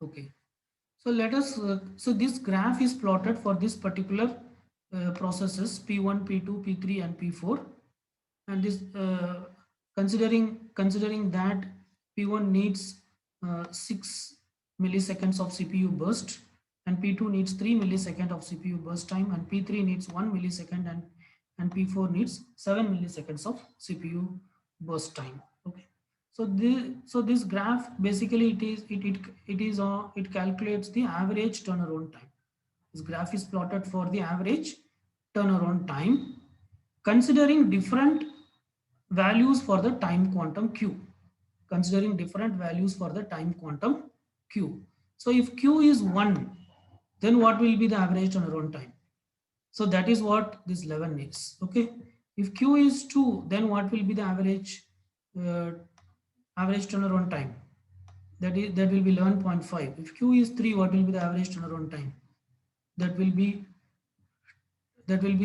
Okay. So let us, so this graph is plotted for this particular processes P1, P2, P3 and P4. And this considering that P1 needs 6 milliseconds of CPU burst, and P2 needs 3 milliseconds of CPU burst time, and P3 needs 1 millisecond, and P4 needs 7 milliseconds of CPU burst time. Okay. So this graph basically it calculates the average turnaround time. This graph is plotted for the average turnaround time considering different values for the time quantum q. Considering different values for the time quantum q. So if q is 1, then what will be the average turnaround time? So that is what this 11 is. Okay. If q is 2, then what will be the uh, average turnaround time? That will be 11.5. If q is 3, what will be the average turnaround time? That will be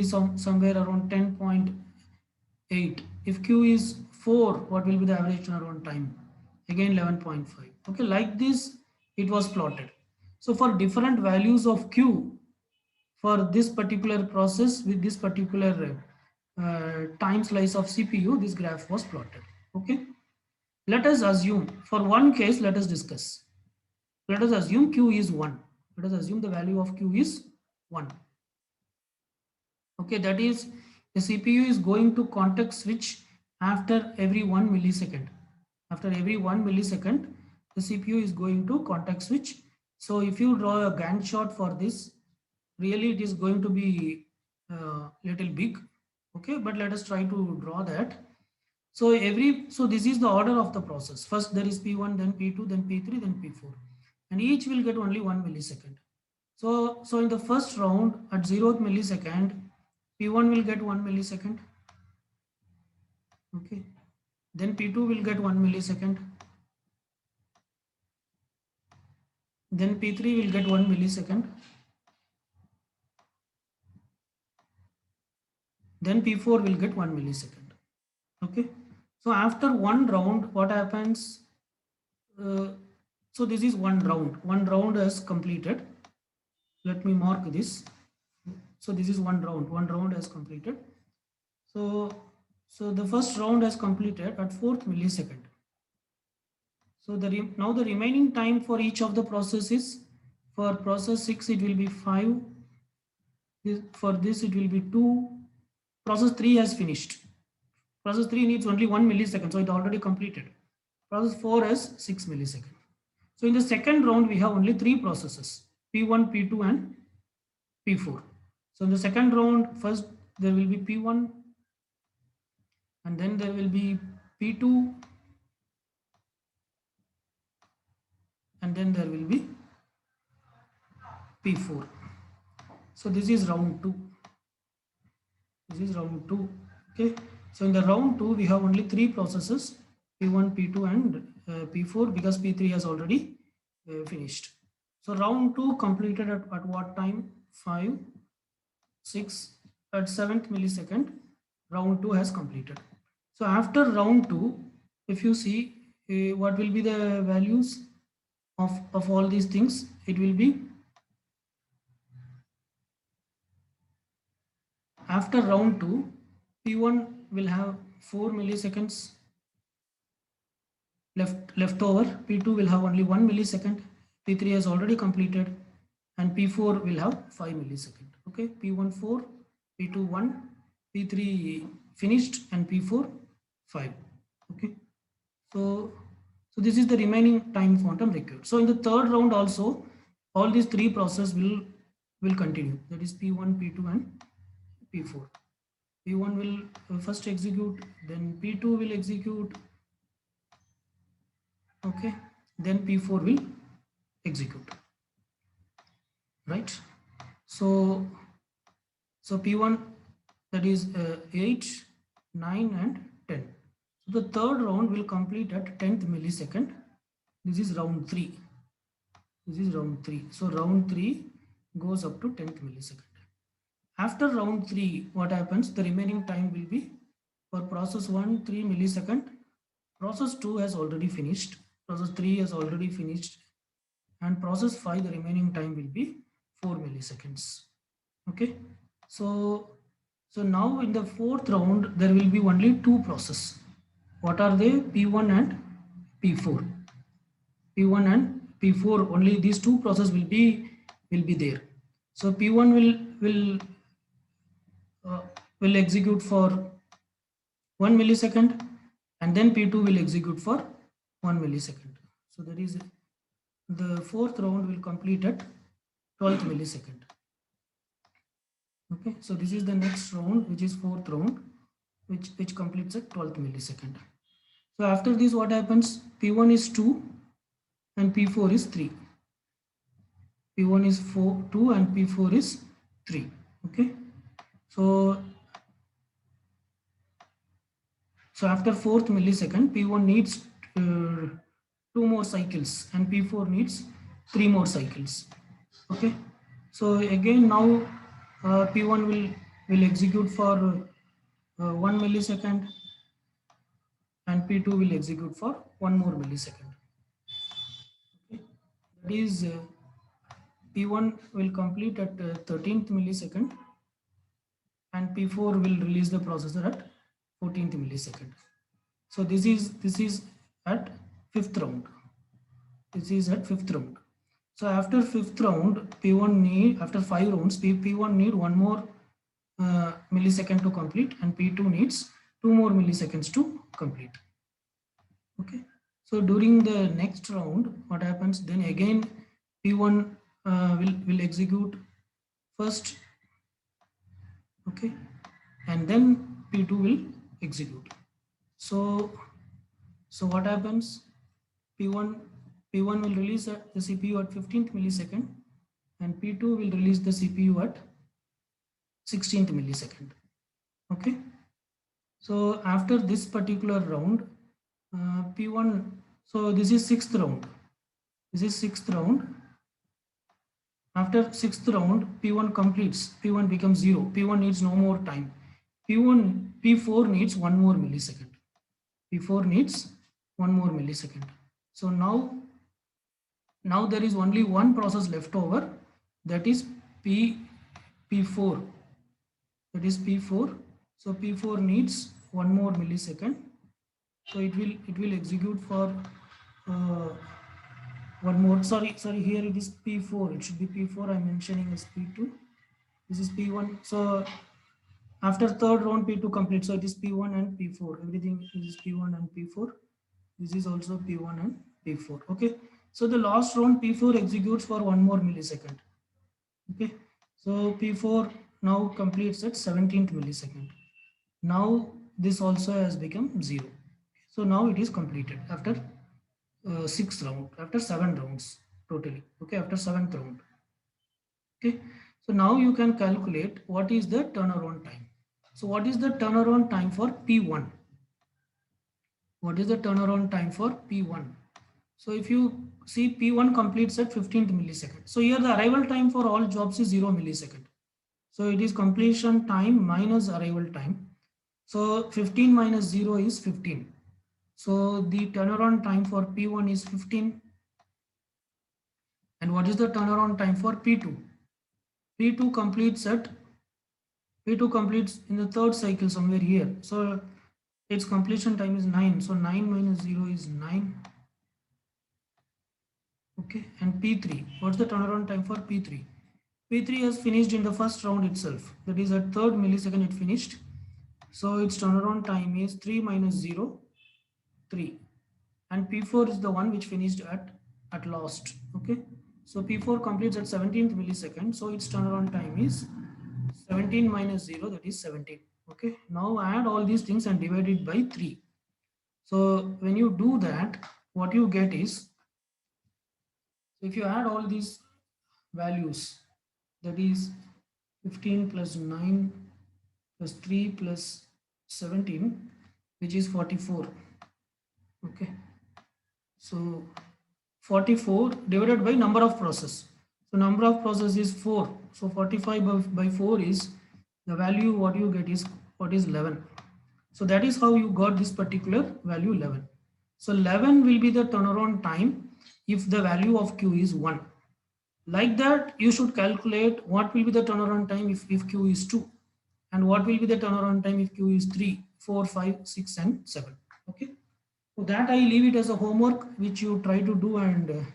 somewhere around 10.8. If q is 4, what will be the average turnaround time? Again 11.5. Okay, like this it was plotted. So for different values of q for this particular process with this particular time slice of CPU, this graph was plotted. Okay, let us assume for one case, let us discuss. Let us assume q is 1. Let us assume the value of q is 1. Okay, that is the CPU is going to context switch after every 1 millisecond. After every 1 millisecond, the CPU is going to context switch. So if you draw a Gantt chart for this, really it is going to be little big. Okay, but let us try to draw that. So this is the order of the process. First there is P1, then P2, then P3, then P4, and each will get only 1 millisecond. So in the first round at 0th millisecond, P1 will get 1 millisecond. Okay. Then P2 will get 1 millisecond. Then P3 will get 1 millisecond. Then P4 will get 1 millisecond. Okay. So after one round, what happens? So this is one round. One round has completed. Let me mark this. So this is one round. One round has completed. So the first round has completed at 4th millisecond. So now the remaining time for each of the processes, for process 6 it will be 5, for this it will be 2, process 3 has finished. Process 3 needs only 1 millisecond, so it already completed. Process 4 has 6 milliseconds. So in the second round we have only 3 processes, P1, P2 and P4. So in the second round, first there will be P1 and then there will be P2 and then there will be P4. So this is round 2. This is round 2. Okay. So in the round 2 we have only 3 processes, P1, P2 and P4, because P3 has already finished. So round 2 completed at what time? 5, 6, at 7th millisecond round 2 has completed. So after round 2, if you see what will be the values of all these things, it will be after round 2, P1 will have 4 milliseconds left over, P2 will have only 1 millisecond, P3 has already completed, and P4 will have 5 millisecond. Okay, P1 4, P2 1, P3 finished, and P4 5. Okay, so this is the remaining time quantum required. So in the third round also, all these 3 processes will continue. That is P1, P2 and P4. P1 will first execute, then P2 will execute. Okay, then P4 will execute, right? So P1, that is 8, 9 and 10. So the third round will complete at 10th millisecond. This is round 3. This is round 3. So round 3 goes up to 10th millisecond. After round 3, what happens? The remaining time will be for process 1, 3 millisecond. Process 2 has already finished. Process 3 has already finished. and process 5, the remaining time will be 4 milliseconds. Okay, so now in the fourth round there will be only two processes. What are they? P1 and P4. P1 and P4, only these two processes will be there. So P1 will execute for 1 millisecond, and then P2 will execute for 1 millisecond. So that is the fourth round will complete at 12th millisecond. Okay, so this is the next round, which is fourth round, which completes at 12th millisecond. So after this, what happens? P1 is 2 and P4 is 3. P1 is 2 and P4 is 3. Okay, so after 4th millisecond, P1 needs 2 more cycles and P4 needs 3 more cycles. Okay, so again now P1 will execute for 1 millisecond and P2 will execute for 1 more millisecond. Okay, that is P1 will complete at 13th millisecond and P4 will release the processor at 14th millisecond. So this is at fifth round. This is at fifth round. So after fifth round, P1 need, after 5 rounds, P1 need 1 more millisecond to complete, and P2 needs 2 more milliseconds to complete. Okay. So during the next round, what happens then? Again, P1 will execute first. Okay, and then P2 will execute. So what happens? P1 will release the CPU at 15th millisecond, and P2 will release the CPU at 16th millisecond. Okay, so after this particular round, P1, so this is sixth round. This is sixth round. After sixth round, P1 completes. P1 becomes 0. P1 needs no more time. P4 needs 1 more millisecond. P4 needs 1 more millisecond. So now there is only one process left over, that is P4. That is P4. So P4 needs 1 more millisecond. So it will execute for 1 more. Sorry, here it is P4. It should be P4. I'm mentioning as P2. This is P1. So after third round, P2 complete. So it is P1 and P4. Everything is P1 and P4. This is also P1 and P4. Okay. So the last round, P4 executes for 1 more millisecond. Okay. So P4 now completes at 17th millisecond. Now this also has become 0. So now it is completed after 6th round, after 7 rounds totally. Okay, after 7th round. Okay, so now you can calculate what is the turnaround time. So what is the turnaround time for P1? What is the turnaround time for P1? So if you see, P1 completes at 15th millisecond. So here the arrival time for all jobs is 0 millisecond. So it is completion time minus arrival time. So 15 minus 0 is 15. So the turnaround time for P1 is 15. And what is the turnaround time for P2? P2 completes in the third cycle somewhere here. So its completion time is 9. So 9 minus 0 is 9. Okay, and P3, what's the turnaround time for P3? P3 has finished in the first round itself. That is at 3rd millisecond it finished. So its turnaround time is 3 minus 0, 3. And P4 is the one which finished at last. Okay, so P4 completes at 17th millisecond. So its turnaround time is 17 minus 0, that is 17. Okay, now add all these things and divide it by 3. So when you do that, what you get is, if you add all these values, that is 15 plus 9 plus 3 plus 17, which is 44. Okay, so 44 divided by number of process. So number of process is 4. So 45 by 4 is the value. What you get is 11. So that is how you got this particular value 11. So 11 will be the turnaround time if the value of q is 1. Like that, you should calculate what will be the turnaround time if q is 2, and what will be the turnaround time if q is 3, 4, 5, 6, and 7. Okay, so that I leave it as a homework which you try to do and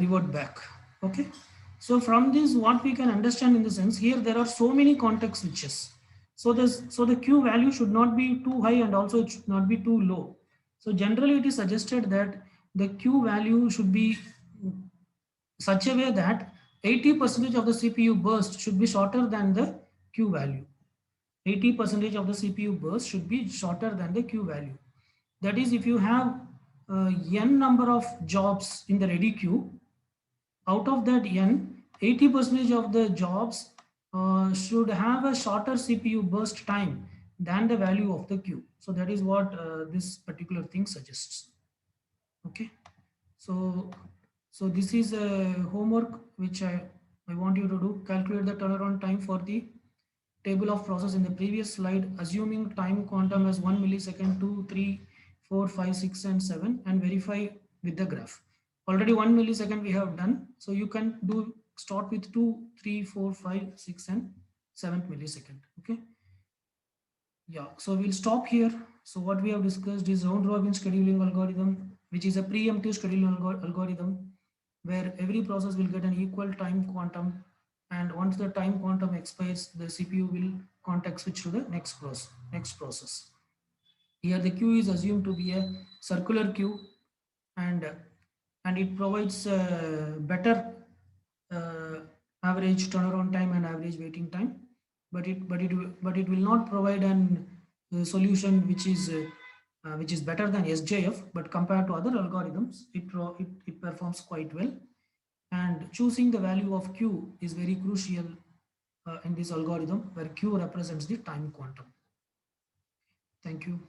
revert back. Okay, so from this what we can understand in the sense, here there are so many context switches. So the q value should not be too high and also it should not be too low. So generally it is suggested that the q value should be such a way that 80% of the CPU burst should be shorter than the q value. 80% of the CPU burst should be shorter than the q value. That is, if you have n number of jobs in the ready queue, out of that n, 80% of the jobs should have a shorter CPU burst time than the value of the queue. So that is what this particular thing suggests. Okay, so this is a homework which I want you to do. Calculate the turnaround time for the table of process in the previous slide, assuming time quantum as 1 millisecond, 2, 3, 4, 5, 6, and 7, and verify with the graph. Already 1 millisecond we have done, so you can do start with 2, 3, 4, 5, 6, and 7th millisecond. Okay, yeah, so we'll stop here. So what we have discussed is round robin scheduling algorithm, which is a preemptive scheduling algorithm where every process will get an equal time quantum, and once the time quantum expires, the CPU will context switch to the next process. Here the queue is assumed to be a circular queue, and it provides better uh, average turnaround time and average waiting time, but it will not provide an solution which is better than SJF, but compared to other algorithms, it performs quite well. And choosing the value of q is very crucial in this algorithm, where q represents the time quantum. Thank you.